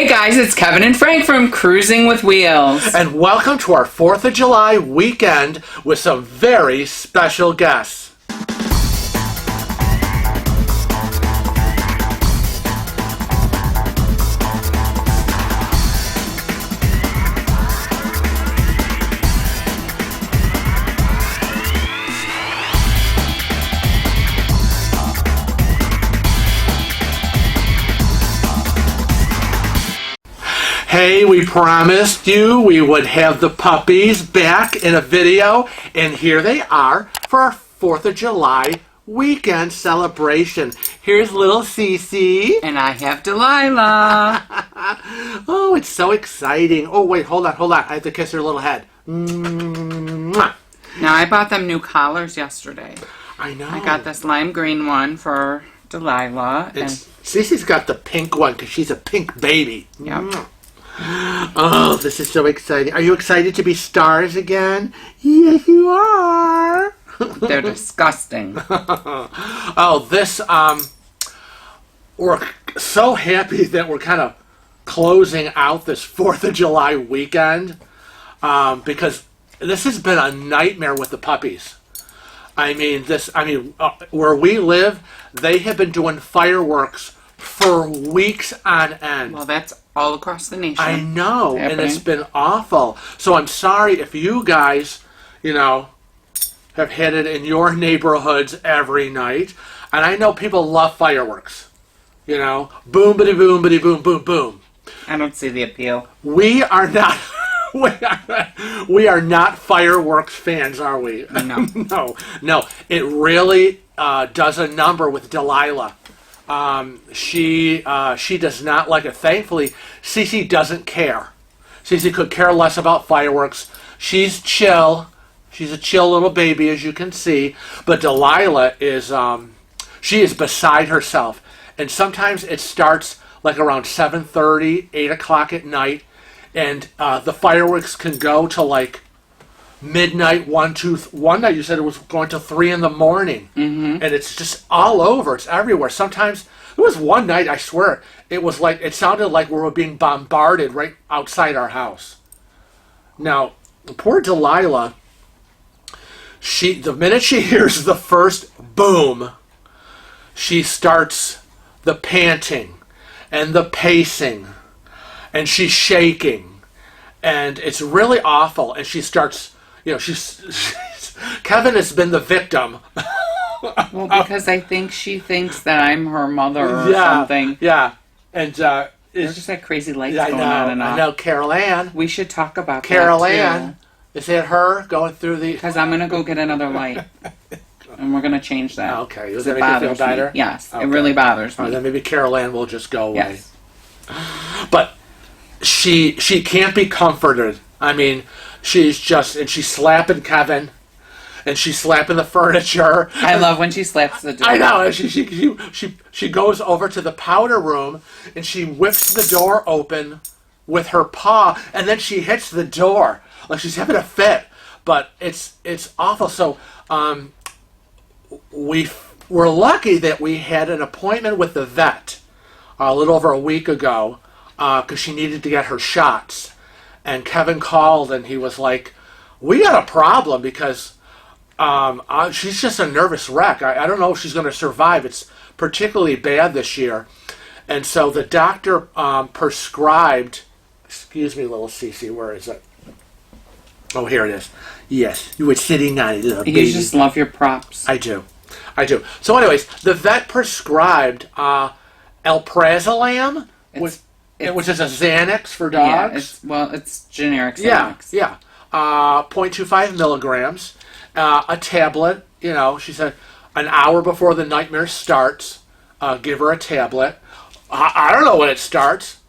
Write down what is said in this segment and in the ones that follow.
Hey guys, it's Kevin and Frank from Cruising with Wheels. And welcome to our 4th of July weekend with some very special guests. Hey, we promised you we would have the puppies back in a video, and here they are for our 4th of July weekend celebration. Here's little Cece. And I have Delilah. Oh, it's so exciting. Oh, wait, hold on. I have to kiss her little head. Mwah. Now, I bought them new collars yesterday. I know. I got this lime green one for Delilah. Cece's got the pink one because she's a pink baby. Yep. Oh, this is so exciting. Are you excited to be stars again? Yes, you are. They're disgusting. Oh, we're so happy that we're kind of closing out this 4th of July weekend because this has been a nightmare with the puppies. Where we live, they have been doing fireworks for weeks on end. Well, that's all across the nation. I know, and it's been awful. So I'm sorry if you guys, have had it in your neighborhoods every night. And I know people love fireworks. Boom, bitty, boom, bitty, boom, boom, boom. I don't see the appeal. We are not. We are not fireworks fans, are we? No. No. It really does a number with Delilah. She does not like it. Thankfully, Cece doesn't care. Cece could care less about fireworks. She's chill. She's a chill little baby, as you can see. But Delilah is, she is beside herself. And sometimes it starts like around 7:30, 8 o'clock at night. And the fireworks can go to like midnight, one night you said it was going to 3 in the morning. Mm-hmm. And it's just all over. It's everywhere. Sometimes, there was one night, I swear, it sounded like we were being bombarded right outside our house. Now, poor Delilah, the minute she hears the first boom, she starts the panting and the pacing, and she's shaking, and it's really awful, and she starts... Kevin has been the victim. Well, because I think she thinks that I'm her mother or something. Yeah, and there's just that crazy lights going on and off. I know, Carol Ann. We should talk about Carol that, Ann. Is it her going through the... Because I'm going to go get another light. And we're going to change that. Okay. Does it make you feel better? Yes, okay. It really bothers me. Then maybe Carol Ann will just go away. Yes. But she can't be comforted. She's slapping Kevin, and she's slapping the furniture. I love when she slaps the door. I know. She goes over to the powder room, and she whips the door open with her paw, and then she hits the door like she's having a fit. But it's awful. So we're lucky that we had an appointment with the vet a little over a week ago because she needed to get her shots. And Kevin called, and he was like, we got a problem because she's just a nervous wreck. I don't know if she's going to survive. It's particularly bad this year. And so the doctor prescribed, excuse me, little Cece, where is it? Oh, here it is. Yes, you were sitting on it, little baby. You just love your props. I do. So anyways, the vet prescribed alprazolam, which is a Xanax for dogs. Yeah, it's generic Xanax. Yeah. 0.25 milligrams. A tablet. She said an hour before the nightmare starts, give her a tablet. I don't know when it starts,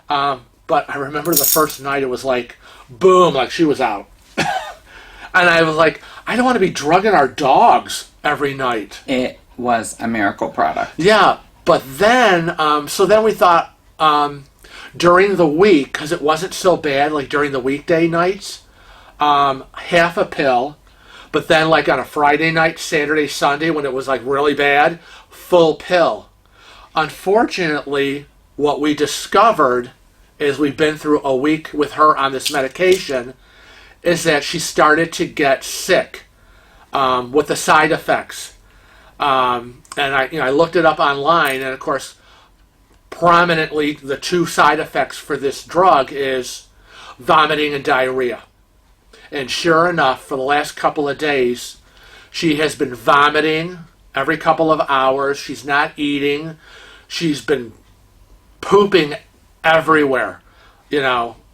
but I remember the first night it was like, boom, like she was out. And I was like, I don't want to be drugging our dogs every night. It was a miracle product. Yeah, but then, so then we thought, during the week, because it wasn't so bad, like during the weekday nights, half a pill, but then like on a Friday night, Saturday, Sunday, when it was like really bad, full pill. Unfortunately, what we discovered as we've been through a week with her on this medication, is that she started to get sick with the side effects. And I looked it up online, and of course, prominently, the two side effects for this drug is vomiting and diarrhea. And sure enough, for the last couple of days, she has been vomiting every couple of hours. She's not eating. She's been pooping everywhere,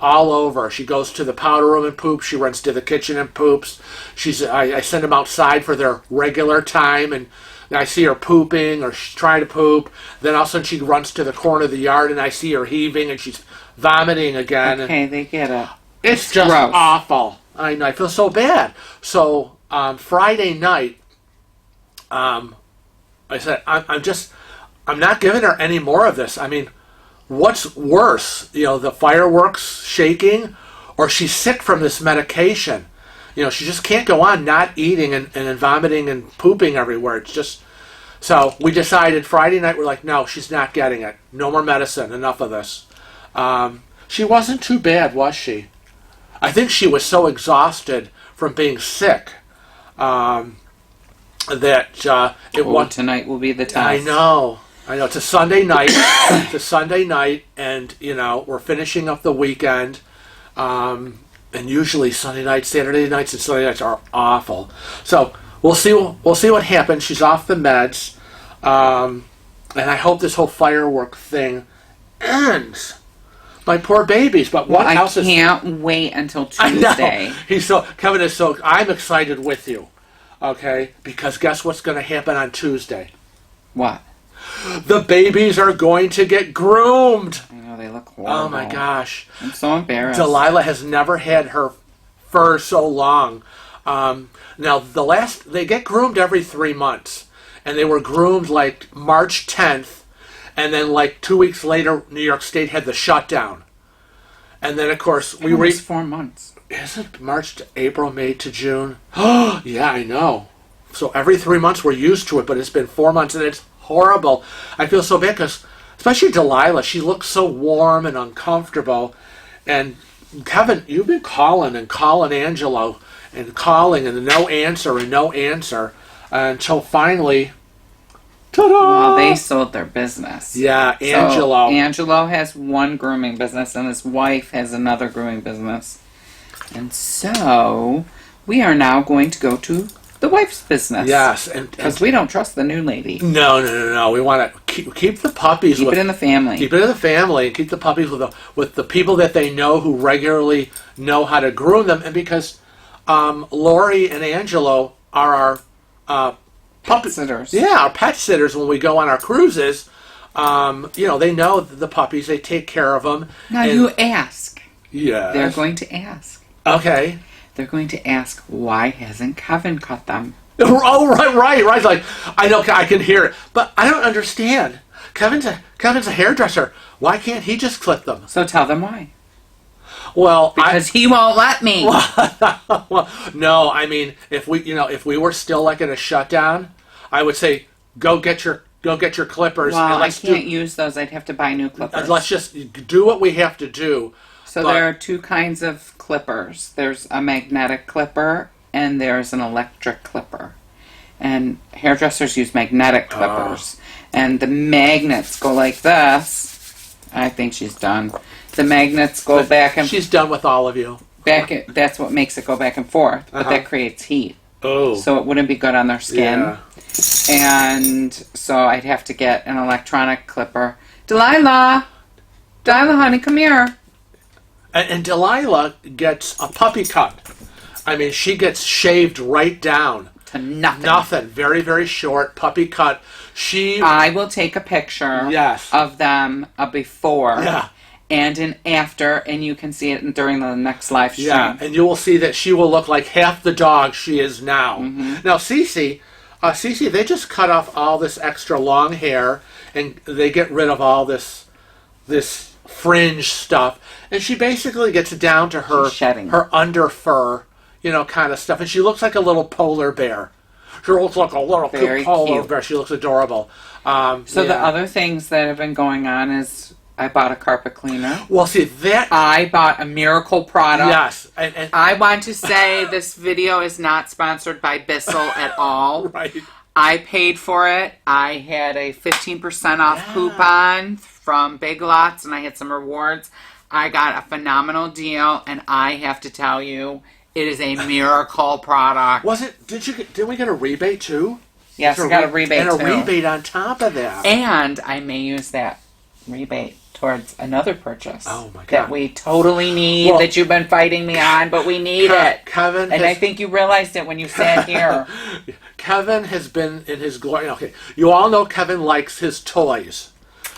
all over. She goes to the powder room and poops. She runs to the kitchen and poops. I send them outside for their regular time, and I see her pooping or she's trying to poop. Then all of a sudden she runs to the corner of the yard, and I see her heaving, and she's vomiting again. Okay, they get it. It's just gross. Awful. I know. I feel so bad. So Friday night, I said, I'm not giving her any more of this. I mean, what's worse, the fireworks shaking, or she's sick from this medication? She just can't go on not eating and vomiting and pooping everywhere. It's just, so we decided Friday night, we're like, no, she's not getting it. No more medicine. Enough of this. She wasn't too bad, was she? I think she was so exhausted from being sick that it was. Tonight will be the test. I know. It's a Sunday night. And we're finishing up the weekend. And usually Saturday nights, and Sunday nights are awful. So we'll see. We'll see what happens. She's off the meds, and I hope this whole firework thing ends. My poor babies. But what else? I can't wait until Tuesday. Kevin is so. I'm excited with you. Okay, because guess what's going to happen on Tuesday? What? The babies are going to get groomed. I know, they look horrible. Oh my gosh. I'm so embarrassed. Delilah has never had her fur so long. Now, they get groomed every 3 months. And they were groomed like March 10th. And then like 2 weeks later, New York State had the shutdown. And then, of course, we reached 4 months. Is it March to April, May to June? Oh, yeah, I know. So every 3 months we're used to it, but it's been 4 months, and it's horrible. I feel so bad because, especially Delilah, she looks so warm and uncomfortable. And Kevin, you've been calling Angelo and calling, and no answer until finally, ta-da! Well, they sold their business. Yeah, Angelo. So Angelo has one grooming business, and his wife has another grooming business. And so we are now going to go to the wife's business. Yes, because we don't trust the new lady. No. We want to keep the puppies. Keep it in the family. Keep it in the family, and keep the puppies with the people that they know who regularly know how to groom them. And because Lori and Angelo are our pet sitters. Yeah, our pet sitters when we go on our cruises. They know the puppies. They take care of them. Now you ask. Yeah. They're going to ask. Okay. They're going to ask, why hasn't Kevin cut them? Oh, right. Like, I know, I can hear it. But I don't understand. Kevin's a hairdresser. Why can't he just clip them? So tell them why. Well, because he won't let me. Well, no, I mean, if we were still like in a shutdown, I would say, go get your clippers. Well, I can't use those. I'd have to buy new clippers. Let's just do what we have to do. So there are two kinds of clippers. There's a magnetic clipper and there's an electric clipper. And hairdressers use magnetic clippers. And the magnets go like this. I think she's done. The magnets go back and... She's done with all of you. That's what makes it go back and forth. But that creates heat. Oh. So it wouldn't be good on their skin. Yeah. And so I'd have to get an electronic clipper. Delilah, honey, come here. And Delilah gets a puppy cut. I mean, she gets shaved right down. To nothing. Nothing. Very, very short puppy cut. I will take a picture of them before and an after, and you can see it during the next live stream. Yeah, and you will see that she will look like half the dog she is now. Mm-hmm. Now, Cece, they just cut off all this extra long hair, and they get rid of all this fringe stuff, and she basically gets down to her under fur, kind of stuff, and she looks like a little polar bear. She looks like a little polar bear. She looks adorable. The other things that have been going on is I bought a carpet cleaner. Well, see, that... I bought a miracle product. Yes. And I want to say this video is not sponsored by Bissell at all. Right. I paid for it. I had a 15% off coupon from Big Lots, and I had some rewards. I got a phenomenal deal, and I have to tell you, it is a miracle product. Didn't we get a rebate too? Yes, I got a rebate and too. And a rebate on top of that. And I may use that rebate towards another purchase. Oh my God. That we totally need, that you've been fighting me on, but we need it. Kevin and I think you realized it when you sat here. Kevin has been in his glory. Okay, you all know Kevin likes his toys.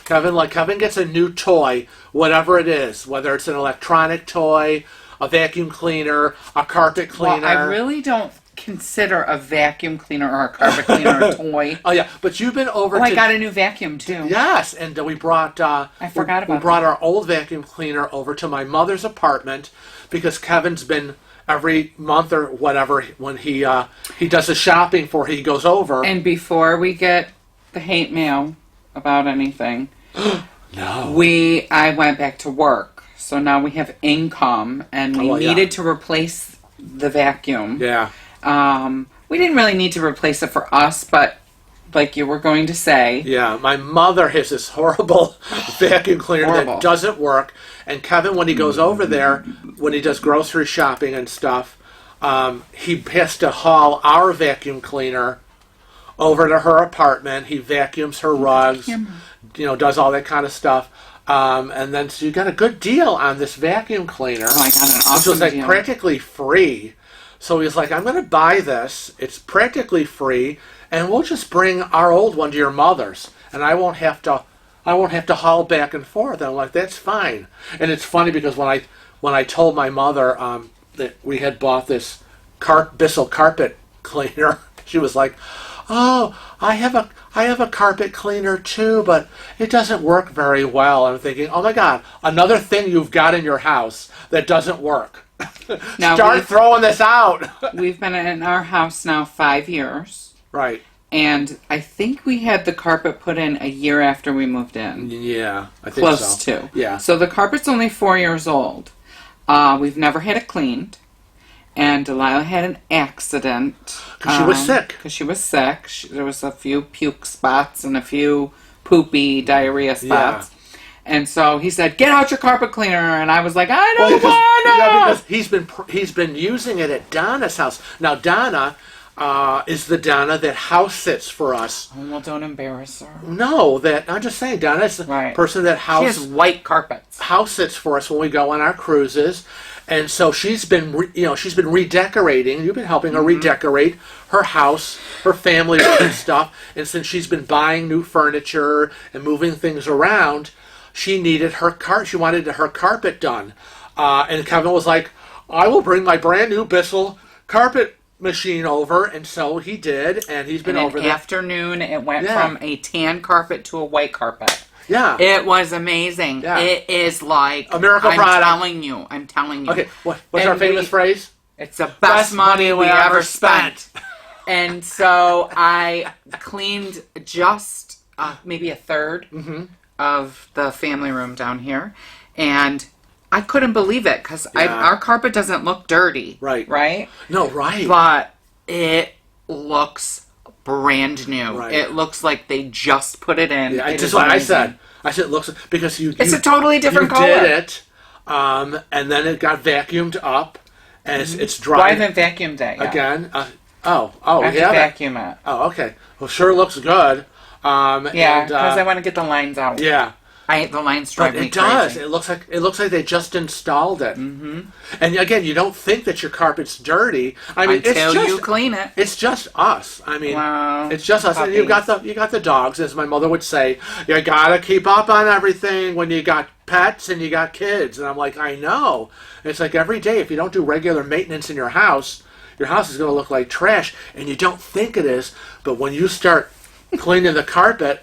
Kevin gets a new toy, whatever it is, whether it's an electronic toy, a vacuum cleaner, a carpet cleaner. Well, I really don't consider a vacuum cleaner or a carpet cleaner a toy. Oh yeah, but you've been over. I got a new vacuum too. Yes, and we brought. I forgot about. We brought our old vacuum cleaner over to my mother's apartment because Kevin's been every month or whatever when he does the shopping before he goes over. And before we get the hate mail about anything, no, I went back to work, so now we have income, and we needed to replace the vacuum. Yeah. We didn't really need to replace it for us, but like you were going to say. Yeah, my mother has this horrible vacuum cleaner that doesn't work. And Kevin, when he goes over there, when he does grocery shopping and stuff, he has to haul our vacuum cleaner over to her apartment. He vacuums her rugs, does all that kind of stuff. And then so you got a good deal on this vacuum cleaner. Oh, I got an awesome which was deal. practically free. So he's like, I'm going to buy this. It's practically free, and we'll just bring our old one to your mother's, and I won't have to haul back and forth. And I'm like, that's fine. And it's funny because when I told my mother that we had bought this Bissell carpet cleaner, she was like, oh, I have a carpet cleaner too, but it doesn't work very well. I'm thinking, oh my God, another thing you've got in your house that doesn't work. Now start throwing this out. We've been in our house now 5 years. Right. And I think we had the carpet put in a year after we moved in. Yeah, I think Close to. Yeah. So the carpet's only 4 years old. We've never had it cleaned. And Delilah had an accident. Because she was sick. Because she was sick. There was a few puke spots and a few poopy diarrhea spots. Yeah. And so he said, "Get out your carpet cleaner," and I was like, "I don't want to." Yeah, because he's been using it at Donna's house. Now Donna is the Donna that house sits for us. Oh, well, don't embarrass her. No, I'm just saying, Donna is the person that She has white carpets. House sits for us when we go on our cruises, and so she's been redecorating. You've been helping her redecorate her house, her family and stuff. And since she's been buying new furniture and moving things around, she needed she wanted her carpet done. And Kevin was like, I will bring my brand new Bissell carpet machine over. And so he did, and he's been over there. Afternoon, it went from a tan carpet to a white carpet. Yeah. It was amazing. Yeah. It is like a miracle product. I'm telling you. Okay, what's our famous phrase? It's the best money we ever spent. And so I cleaned just maybe a third of the family room down here, and I couldn't believe it because our carpet doesn't look dirty. Right? No, right. But it looks brand new. Right. It looks like they just put it in. Yeah, just what I said. I said it looks because it's a totally different color. You did it, and then it got vacuumed up, and it's dry. Well, I haven't vacuumed it yet. Again. I have to vacuum it. Oh, okay. Well, sure looks good. Because I want to get the lines out. Yeah. The lines drive me crazy. It does. Crazy. It looks like they just installed it. Mm-hmm. And again, you don't think that your carpet's dirty. I mean, until you clean it. It's just us. I mean, it's just us. Puppies. And you got the dogs, as my mother would say. You gotta keep up on everything when you got pets and you got kids. And I'm like, I know. It's like every day, if you don't do regular maintenance in your house is going to look like trash, and you don't think it is. But when you start cleaning the carpet,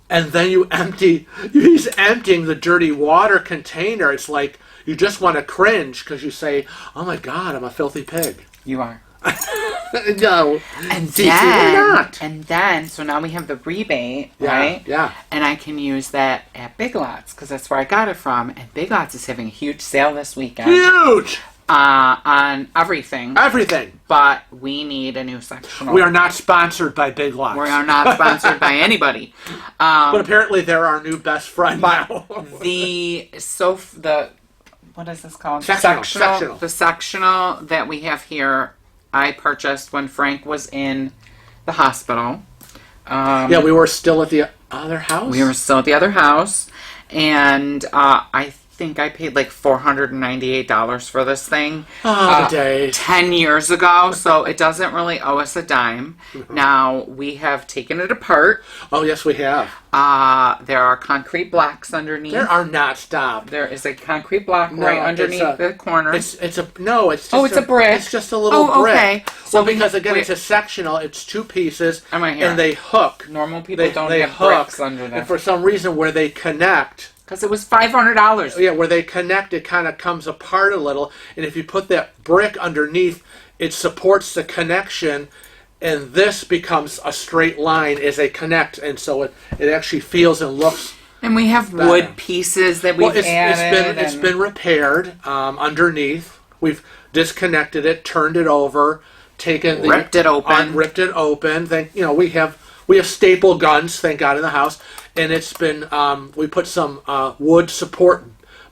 and then he's emptying the dirty water container. It's like you just want to cringe because you say, "Oh my God, I'm a filthy pig." You are. No. And CC, why not? And then, so now we have the rebate, Yeah, right? yeah. And I can use that at Big Lots because that's where I got it from. And Big Lots is having a huge sale this weekend. Huge! On everything. Everything. But we need a new sectional. We are not sponsored by Big Lots. We are not sponsored by anybody. But apparently they're our new best friend now. What is this called? Sectional. The sectional that we have here, I purchased when Frank was in the hospital. Yeah, we were still at the other house. We were still at the other house, and I think I paid like $498 for this thing. Oh, the days. 10 years ago, so it doesn't really owe us a dime. Now, we have taken it apart. Oh, yes, we have. There are concrete blocks underneath. There are not. Stop. There is a concrete block right underneath the corner. It's a brick. It's just a little brick. Okay. So because again, it's a sectional. It's two pieces, I'm right here. and they hook. Normal people don't have hook, bricks under them. And for some reason, where they connect. Because it was $500. Yeah, where they connect, it kind of comes apart a little. And if you put that brick underneath, it supports the connection, and this becomes a straight line as they connect. And so it actually feels and looks. And we have better. wood pieces that we've added. It's been repaired underneath. We've disconnected it, turned it over, ripped it open. Then we have staple guns, thank God, in the house. And it's been, we put some wood support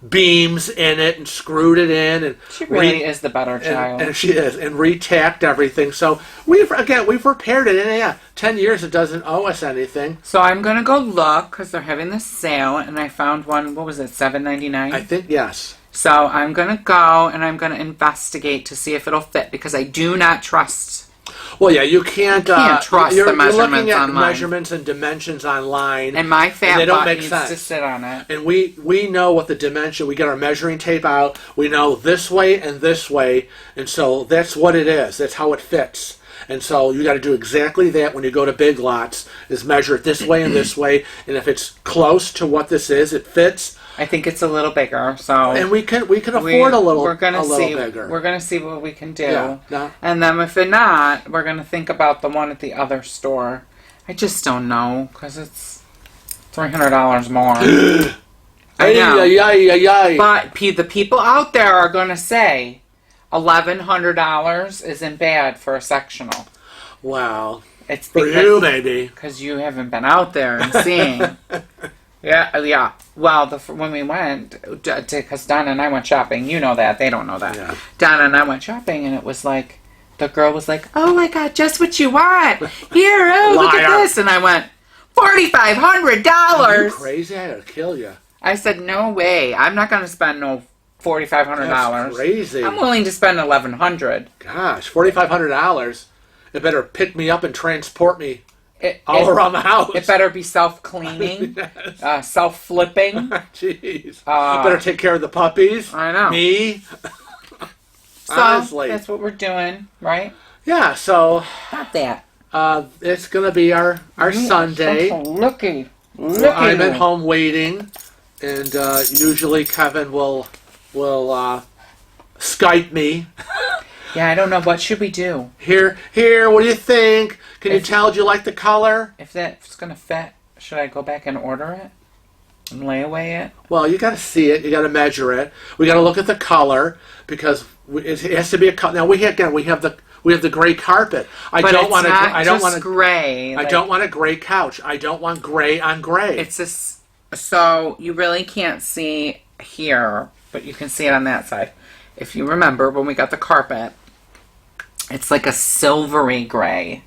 beams in it and screwed it in. And she really is the better child. And she is. And re-tacked everything. So we've repaired it. And yeah, 10 years it doesn't owe us anything. So I'm going to go look because they're having this sale. And I found one, what was it, $7.99? I think, yes. So I'm going to go and I'm going to investigate to see if it'll fit because I do not trust. Well, yeah, you can't trust the measurements you're looking at online. measurements and dimensions online. And my fat they don't butt make needs sense. to sit on it. And we know what the dimension, we get our measuring tape out, we know this way and this way, and so that's what it is. That's how it fits. And so you got to do exactly that when you go to Big Lots, is measure it this way and this way, and if it's close to what this is, it fits. I think it's a little bigger, so and we can afford a little bigger. We're gonna see what we can do, Yeah. And then if it not, we're gonna think about the one at the other store. I just don't know because it's $300 more. I know, but the people out there are gonna say $1,100 isn't bad for a sectional. Wow, it's for you, maybe, because you haven't been out there and seeing. Yeah. Well, when we went, because Donna and I went shopping, you know that. They don't know that. Yeah. Donna and I went shopping, and it was like, the girl was like, oh, I got just what you want. Here, look at this. And I went, $4,500. Are you crazy? I gotta kill you. I said, no way. I'm not going to spend no $4,500. That's crazy. I'm willing to spend $1,100. Gosh, $4,500. It better pick me up and transport me all around the house. It better be self-cleaning, yes. Self-flipping. Jeez. Better take care of the puppies. I know. Me. So, honestly. That's what we're doing, right? Yeah, so. Not that. It's going to be our Sunday. So lucky. I'm at home waiting, and usually Kevin will Skype me. Yeah, I don't know. What should we do? Here, what do you think? Can you tell? Do you like the color? If that's going to fit, should I go back and order it? And layaway it? Well, you got to see it. You got to measure it. We got to look at the color because it has to be a color. Now we have the gray carpet. I don't want gray. I don't want a gray couch. I don't want gray on gray. It's just so you really can't see here, but you can see it on that side. If you remember when we got the carpet, it's like a silvery gray.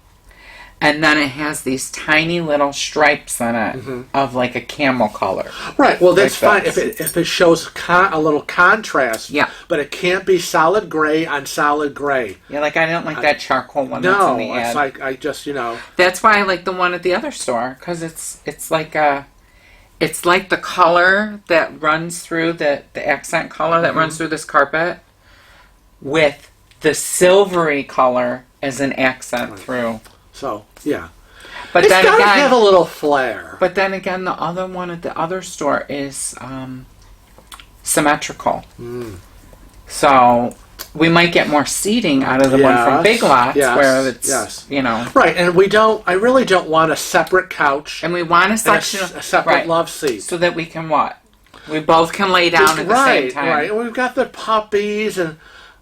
And then it has these tiny little stripes in it of like a camel color. Right. Well, that's fine if it shows a little contrast. Yeah. But it can't be solid gray on solid gray. Yeah, like I don't like that charcoal one that's in the ad. It's like I just, That's why I like the one at the other store because it's like the color that runs through the accent color that runs through this carpet with the silvery color as an accent through. So, yeah. But it's then gotta again, have a little flair. But then again, the other one at the other store is symmetrical. So we might get more seating out of the one from Big Lots, where it's, you know. Right, and I really don't want a separate couch. And we want a section a separate love seat. So that we can what? We both can lay down at the same time. Right, and we've got the puppies, and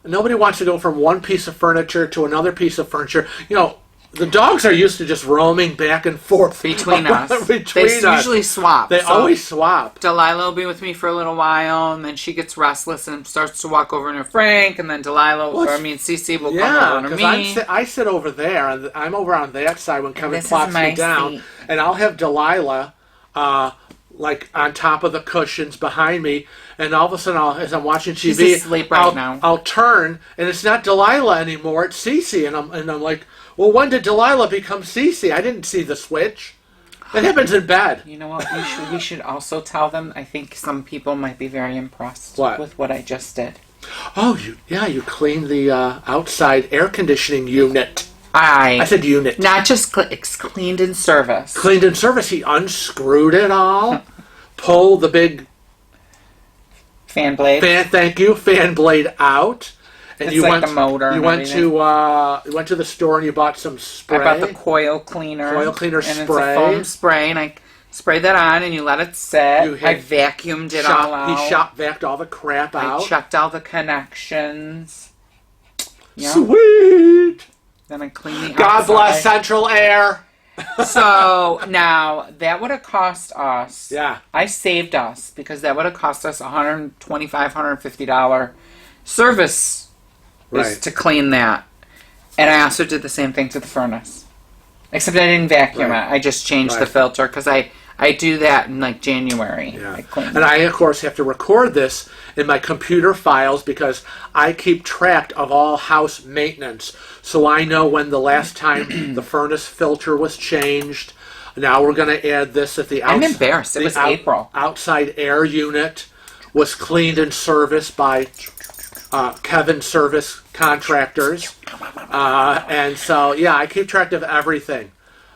nobody wants to go from one piece of furniture to another piece of furniture. You know, the dogs are used to just roaming back and forth between us. They usually swap. They always swap. Delilah will be with me for a little while, and then she gets restless and starts to walk over near Frank, and then Cece will come over to me. I sit over there, and I'm over on that side when Kevin plops me down, and I'll have Delilah like on top of the cushions behind me, and all of a sudden, as I'm watching TV, she's asleep now. I'll turn, and it's not Delilah anymore; it's Cece, and I'm like, well, when did Delilah become Cece? I didn't see the switch. It happens in bed. You know what? We should also tell them. I think some people might be very impressed with what I just did. Oh, you cleaned the outside air conditioning unit. I said unit. Not just it's cleaned in service. Cleaned in service. He unscrewed it all, pulled the big fan blade. Fan blade out. And it's like the motor. You went to the store and you bought some spray. I bought the coil cleaner. Coil cleaner spray. It's a foam spray, and I sprayed that on, and you let it sit. I vacuumed it all out. He vacuumed all the crap out. I checked all the connections. Yeah. Sweet. Then I cleaned the outside. God bless Central Air. So now that would have cost us. Yeah. I saved us because that would have cost us $125, $150 service to clean that. And I also did the same thing to the furnace. Except I didn't vacuum it. I just changed the filter because I do that in like January. Yeah. I, of course, have to record this in my computer files because I keep track of all house maintenance. So I know when the last time the furnace filter was changed. Now we're going to add this at the outside. I'm embarrassed. It was April. Outside air unit was cleaned and serviced by Kevin Service Contractors. And so, I keep track of everything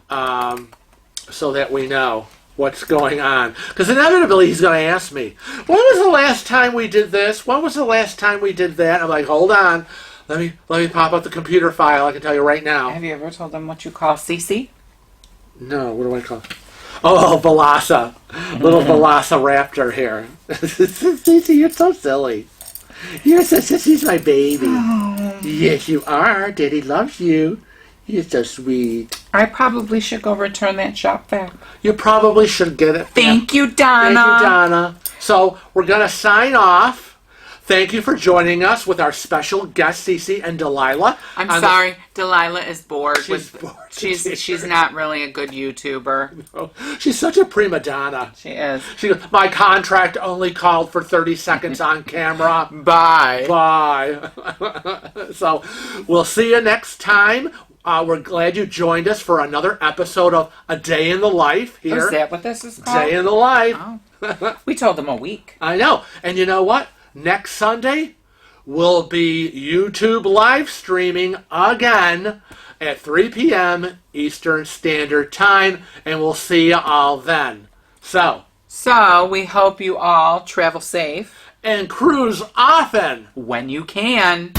so that we know what's going on. Because inevitably he's going to ask me, when was the last time we did this? When was the last time we did that? I'm like, hold on. Let me pop up the computer file. I can tell you right now. Have you ever told them what you call Cece? No, what do I call it? Oh, Velasa. Little Velociraptor here. Cece, you're so silly. She's my baby. Oh. Yes, you are. Daddy loves you. You're so sweet. I probably should go return that shop vac. You probably should get it. Thank you, Donna. Thank you, Donna. So we're going to sign off. Thank you for joining us with our special guests, Cece and Delilah. I'm sorry, Delilah is bored. Bored. She's not really a good YouTuber. No, she's such a prima donna. She is. She goes, my contract only called for 30 seconds on camera. Bye. So we'll see you next time. We're glad you joined us for another episode of A Day in the Life here. Is that what this is called? Day in the Life. Oh. We told them a week. I know. And you know what? Next Sunday, we'll be YouTube live streaming again at 3 p.m. Eastern Standard Time, and we'll see you all then. So we hope you all travel safe. And cruise often. When you can.